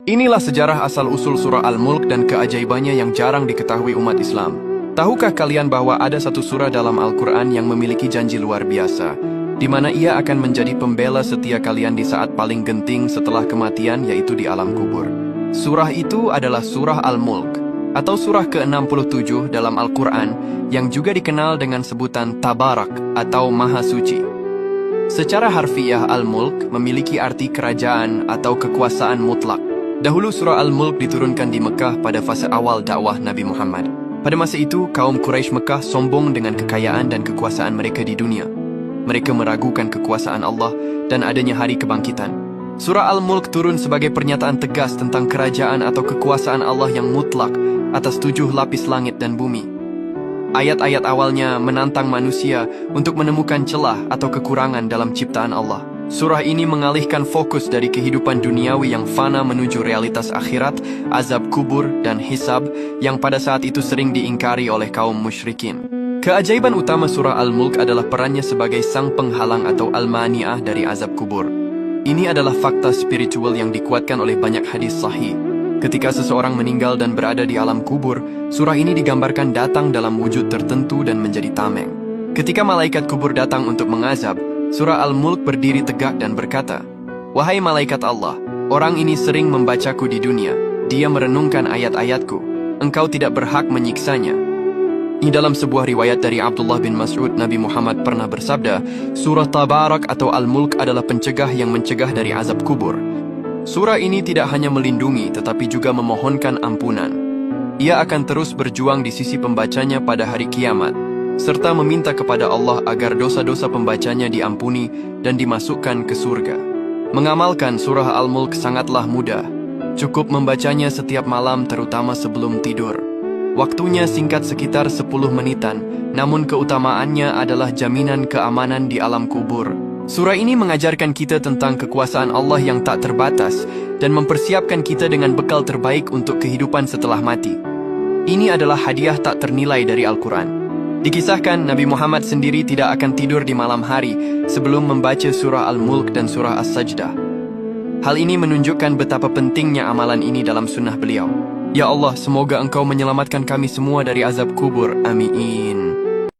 Inilah sejarah asal-usul surah Al-Mulk dan keajaibannya yang jarang diketahui umat Islam. Tahukah kalian bahwa ada satu surah dalam Al-Quran yang memiliki janji luar biasa, di mana ia akan menjadi pembela setia kalian di saat paling genting setelah kematian, yaitu di alam kubur. Surah itu adalah surah Al-Mulk, atau surah ke-67 dalam Al-Quran, yang juga dikenal dengan sebutan Tabarak atau Maha Suci. Secara harfiah, Al-Mulk memiliki arti kerajaan atau kekuasaan mutlak. Dahulu surah Al-Mulk diturunkan di Mekah pada fase awal dakwah Nabi Muhammad. Pada masa itu, kaum Quraisy Mekah sombong dengan kekayaan dan kekuasaan mereka di dunia. Mereka meragukan kekuasaan Allah dan adanya hari kebangkitan. Surah Al-Mulk turun sebagai pernyataan tegas tentang kerajaan atau kekuasaan Allah yang mutlak atas 7 lapis langit dan bumi. Ayat-ayat awalnya menantang manusia untuk menemukan celah atau kekurangan dalam ciptaan Allah. Surah ini mengalihkan fokus dari kehidupan duniawi yang fana menuju realitas akhirat, azab kubur, dan hisab yang pada saat itu sering diingkari oleh kaum musyrikin. Keajaiban utama surah Al-Mulk adalah perannya sebagai sang penghalang atau al-mani'ah dari azab kubur. Ini adalah fakta spiritual yang dikuatkan oleh banyak hadis sahih. Ketika seseorang meninggal dan berada di alam kubur, surah ini digambarkan datang dalam wujud tertentu dan menjadi tameng. Ketika malaikat kubur datang untuk mengazab, surah Al-Mulk berdiri tegak dan berkata, "Wahai malaikat Allah, orang ini sering membacaku di dunia. Dia merenungkan ayat-ayatku. Engkau tidak berhak menyiksanya." Di dalam sebuah riwayat dari Abdullah bin Mas'ud, Nabi Muhammad pernah bersabda, surah Tabarak atau Al-Mulk adalah pencegah yang mencegah dari azab kubur. Surah ini tidak hanya melindungi, tetapi juga memohonkan ampunan. Ia akan terus berjuang di sisi pembacanya pada hari kiamat, serta meminta kepada Allah agar dosa-dosa pembacanya diampuni dan dimasukkan ke surga. Mengamalkan surah Al-Mulk sangatlah mudah. Cukup membacanya setiap malam, terutama sebelum tidur. Waktunya singkat sekitar 10 menitan, namun keutamaannya adalah jaminan keamanan di alam kubur. Surah ini mengajarkan kita tentang kekuasaan Allah yang tak terbatas dan mempersiapkan kita dengan bekal terbaik untuk kehidupan setelah mati. Ini adalah hadiah tak ternilai dari Al-Quran. Dikisahkan Nabi Muhammad sendiri tidak akan tidur di malam hari sebelum membaca surah Al-Mulk dan surah As-Sajdah. Hal ini menunjukkan betapa pentingnya amalan ini dalam sunnah beliau. Ya Allah, semoga Engkau menyelamatkan kami semua dari azab kubur. Amin.